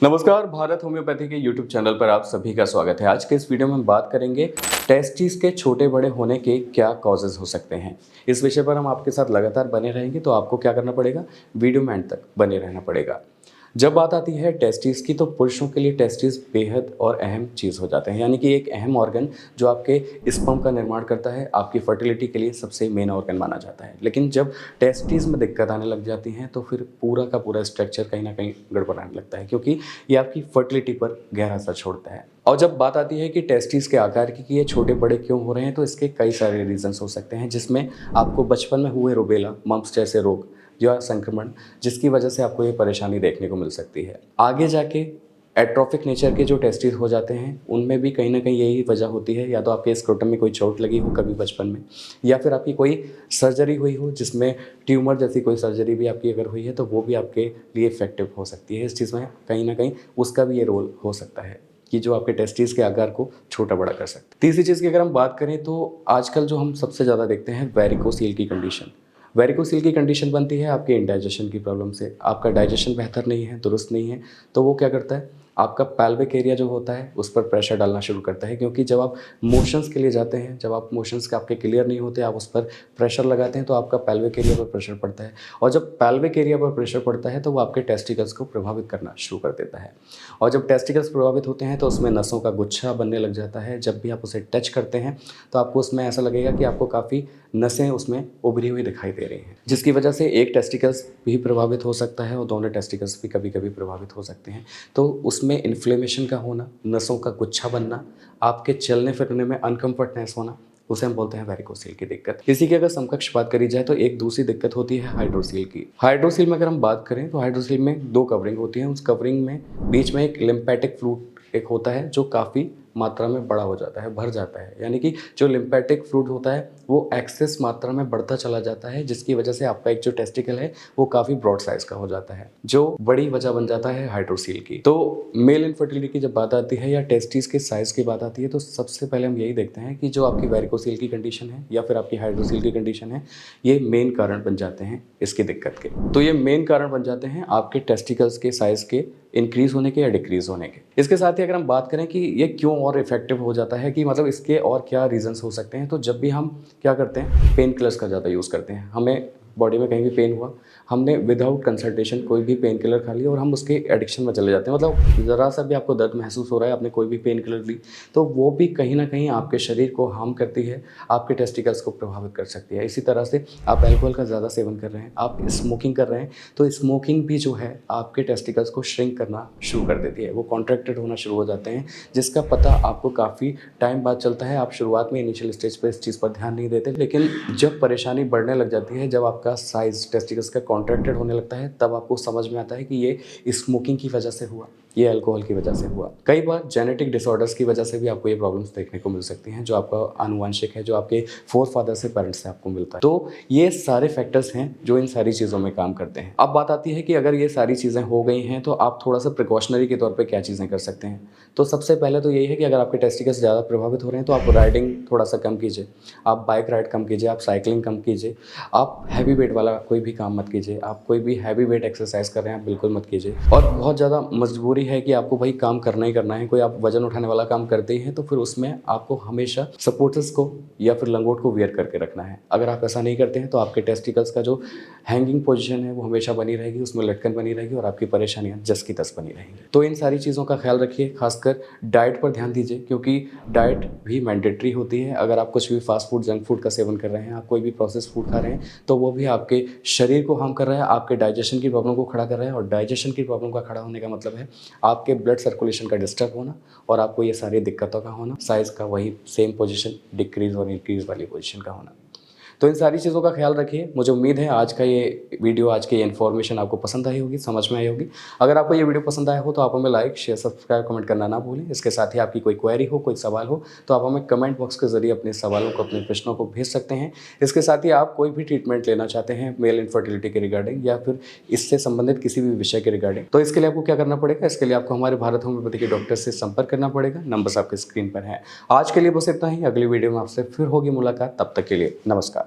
नमस्कार, भारत होम्योपैथी के YouTube channel पर आप सभी का स्वागत है। आज के इस वीडियो में हम बात करेंगे टेस्टिस के छोटे बड़े होने के क्या कॉजेज़ हो सकते हैं। इस विषय पर हम आपके साथ लगातार बने रहेंगे, तो आपको क्या करना पड़ेगा, वीडियो में एंड तक बने रहना पड़ेगा। जब बात आती है टेस्टिस की, तो पुरुषों के लिए टेस्टिस बेहद और अहम चीज़ हो जाते हैं, यानी कि एक अहम ऑर्गन जो आपके स्पर्म का निर्माण करता है, आपकी फर्टिलिटी के लिए सबसे मेन ऑर्गन माना जाता है। लेकिन जब टेस्टिस में दिक्कत आने लग जाती है, तो फिर पूरा का पूरा स्ट्रक्चर कहीं ना कहीं गड़बड़ाने लगता है, क्योंकि ये आपकी फर्टिलिटी पर गहरा असर छोड़ता है। और जब बात आती है कि टेस्टिस के आकार की कि ये छोटे बड़े क्यों हो रहे हैं, तो इसके कई सारे रीजंस हो सकते हैं, जिसमें आपको बचपन में हुए रूबेला, मम्प्स जैसे रोग या संक्रमण, जिसकी वजह से आपको ये परेशानी देखने को मिल सकती है। आगे जाके एट्रोफिक नेचर के जो टेस्टिस हो जाते हैं, उनमें भी कहीं ना कहीं यही वजह होती है, या तो आपके स्क्रोटम में कोई चोट लगी हो कभी बचपन में, या फिर आपकी कोई सर्जरी हुई हो, जिसमें ट्यूमर जैसी कोई सर्जरी भी आपकी अगर हुई है, तो वो भी आपके लिए इफेक्टिव हो सकती है। इस चीज़ में कहीं ना कहीं उसका भी ये रोल हो सकता है कि जो आपके टेस्टिस के आकार को छोटा बड़ा कर सकते हैं। तीसरी चीज़ की अगर हम बात करें, तो आजकल जो हम सबसे ज़्यादा देखते हैं, वेरिकोसील की कंडीशन। वेरिकोसील की कंडीशन बनती है आपके इंडाइजेशन की प्रॉब्लम से। आपका डाइजेशन बेहतर नहीं है, दुरुस्त नहीं है, तो वो क्या करता है, आपका पेल्विक एरिया जो होता है उस पर प्रेशर डालना शुरू करता है। क्योंकि जब आप मोशंस के लिए जाते हैं, जब आप मोशंस के आपके क्लियर नहीं होते, आप उस पर प्रेशर लगाते हैं, तो आपका पेल्विक एरिया पर प्रेशर पड़ता है। और जब पेल्विक एरिया पर प्रेशर पड़ता है, तो वो आपके टेस्टिकल्स को प्रभावित करना शुरू कर देता है। और जब टेस्टिकल्स प्रभावित होते हैं, तो उसमें नसों का गुच्छा बनने लग जाता है। जब भी आप उसे टच करते हैं, तो आपको उसमें ऐसा लगेगा कि आपको काफ़ी नसें उसमें उभरी हुई दिखाई दे रही हैं, जिसकी वजह से एक टेस्टिकल्स भी प्रभावित हो सकता है और दोनों टेस्टिकल्स भी कभी कभी प्रभावित हो सकते हैं। तो उसमें इन्फ्लेमेशन का होना, नसों का गुच्छा बनना, आपके चलने फिरने में अनकम्फर्टनेस होना, उसे हम बोलते हैं वेरिकोसील की दिक्कत। इसी की अगर समकक्ष बात करी जाए, तो एक दूसरी दिक्कत होती है हाइड्रोसील की। हाइड्रोसील में अगर हम बात करें, तो हाइड्रोसील में दो कवरिंग होती हैं। उस कवरिंग में बीच में एक लिम्फेटिक फ्लूइड एक होता है, जो काफ़ी मात्रा में बड़ा हो जाता है, भर जाता है। यानी कि जो लिम्फेटिक फ्लूइड होता है वो एक्सेस मात्रा में बढ़ता चला जाता है, जिसकी वजह से आपका एक जो टेस्टिकल है वो काफ़ी ब्रॉड साइज का हो जाता है, जो बड़ी वजह बन जाता है हाइड्रोसील की। तो मेल इनफर्टिलिटी की जब बात आती है या टेस्टिस के साइज की बात आती है, तो सबसे पहले हम यही देखते हैं कि जो आपकी वेरिकोसील की कंडीशन है या फिर आपकी हाइड्रोसील की कंडीशन है, ये मेन कारण बन जाते हैं इसकी दिक्कत के। तो ये मेन कारण बन जाते हैं आपके टेस्टिकल्स के साइज के इंक्रीज होने के या डिक्रीज होने के। इसके साथ ही अगर हम बात करें कि ये क्यों और इफेक्टिव हो जाता है, कि मतलब इसके और क्या रीजंस हो सकते हैं, तो जब भी हम क्या करते हैं, पेन किलर्स का ज़्यादा यूज़ करते हैं। हमें बॉडी में कहीं भी पेन हुआ, हमने विदाउट कंसल्टेशन कोई भी पेन किलर खा लिया और हम उसके एडिक्शन में चले जाते हैं। मतलब ज़रा सा भी आपको दर्द महसूस हो रहा है, आपने कोई भी पेन किलर ली, तो वो भी कहीं ना कहीं आपके शरीर को हार्म करती है, आपके टेस्टिकल्स को प्रभावित कर सकती है। इसी तरह से आप अल्कोहल का ज़्यादा सेवन कर रहे हैं, आप स्मोकिंग कर रहे हैं, तो स्मोकिंग भी जो है आपके टेस्टिकल्स को श्रिंक करना शुरू कर देती है। वो कॉन्ट्रैक्टेड होना शुरू हो जाते हैं, जिसका पता आपको काफ़ी टाइम बाद चलता है। आप शुरुआत में इनिशियल स्टेज पर इस चीज़ पर ध्यान नहीं देते, लेकिन जब परेशानी बढ़ने लग जाती है, जब आपका साइज टेस्टिकल्स का कॉन्ट्रैक्टेड होने लगता है, तब आपको समझ में आता है कि ये स्मोकिंग की वजह से हुआ, ये अल्कोहल की वजह से हुआ। कई बार जेनेटिक डिसऑर्डर्स की वजह से भी आपको ये प्रॉब्लम्स देखने को मिल सकती हैं, जो आपका आनुवंशिक है, जो आपके फोर फादर से, पेरेंट्स से आपको मिलता है। तो ये सारे फैक्टर्स हैं जो इन सारी चीज़ों में काम करते हैं। अब बात आती है कि अगर ये सारी चीज़ें हो गई हैं, तो आप थोड़ा सा प्रिकॉशनरी के तौर पर क्या चीज़ें कर सकते हैं। तो सबसे पहले तो यही है कि अगर आपके टेस्टिकल्स ज़्यादा प्रभावित हो रहे हैं, तो आप राइडिंग थोड़ा सा कम कीजिए, आप बाइक राइड कम कीजिए, आप साइकिलिंग कम कीजिए, आप हैवी वेट वाला कोई भी काम मत कीजिए, आप कोई भी हैवी वेट एक्सरसाइज कर रहे हैं आप बिल्कुल मत कीजिए। और बहुत ज़्यादा मजबूरी है कि आपको भाई काम करना ही करना है, कोई आप वजन उठाने वाला काम करते ही हैं, तो फिर उसमें आपको हमेशा सपोर्टर्स को या फिर लंगोट को वियर करके रखना है। अगर आप ऐसा नहीं करते हैं, तो आपके टेस्टिकल्स का जो हैंगिंग पोजीशन है वो हमेशा बनी रहेगी, उसमें लटकन बनी रहेगी और आपकी परेशानियां जस की तस बनी रहेंगी। तो इन सारी चीज़ों का ख्याल रखिए, खासकर डाइट पर ध्यान दीजिए, क्योंकि डाइट भी मैंडेटरी होती है। अगर आप कुछ भी फास्ट फूड, जंक फूड का सेवन कर रहे हैं, आप कोई भी प्रोसेस फूड खा रहे हैं, तो वो भी आपके शरीर को हार्म कर रहा है, आपके डाइजेशन की प्रॉब्लम को खड़ा कर रहा है। और डाइजेशन की प्रॉब्लम का खड़ा होने का मतलब है आपके ब्लड सर्कुलेशन का डिस्टर्ब होना और आपको ये सारी दिक्कतों का होना, साइज़ का वही सेम पोजीशन डिक्रीज और इंक्रीज वाली पोजीशन का होना। तो इन सारी चीज़ों का ख्याल रखिए। मुझे उम्मीद है आज का ये वीडियो, आज की ये इन्फॉर्मेशन आपको पसंद आई होगी, समझ में आई होगी। अगर आपको ये वीडियो पसंद आया हो, तो आप हमें लाइक, शेयर, सब्सक्राइब, कमेंट करना ना भूलें। इसके साथ ही आपकी कोई क्वेरी हो, कोई सवाल हो, तो आप हमें कमेंट बॉक्स के जरिए अपने सवालों को, अपने प्रश्नों को भेज सकते हैं। इसके साथ ही आप कोई भी ट्रीटमेंट लेना चाहते हैं मेल इनफर्टिलिटी के रिगार्डिंग या फिर इससे संबंधित किसी भी विषय के रिगार्डिंग, तो इसके लिए आपको क्या करना पड़ेगा, इसके लिए आपको हमारे भारत होम्योपैथी के डॉक्टर से संपर्क करना पड़ेगा। नंबर्स आपके स्क्रीन पर हैं। आज के लिए बस इतना ही। अगली वीडियो में आपसे फिर होगी मुलाकात। तब तक के लिए नमस्कार।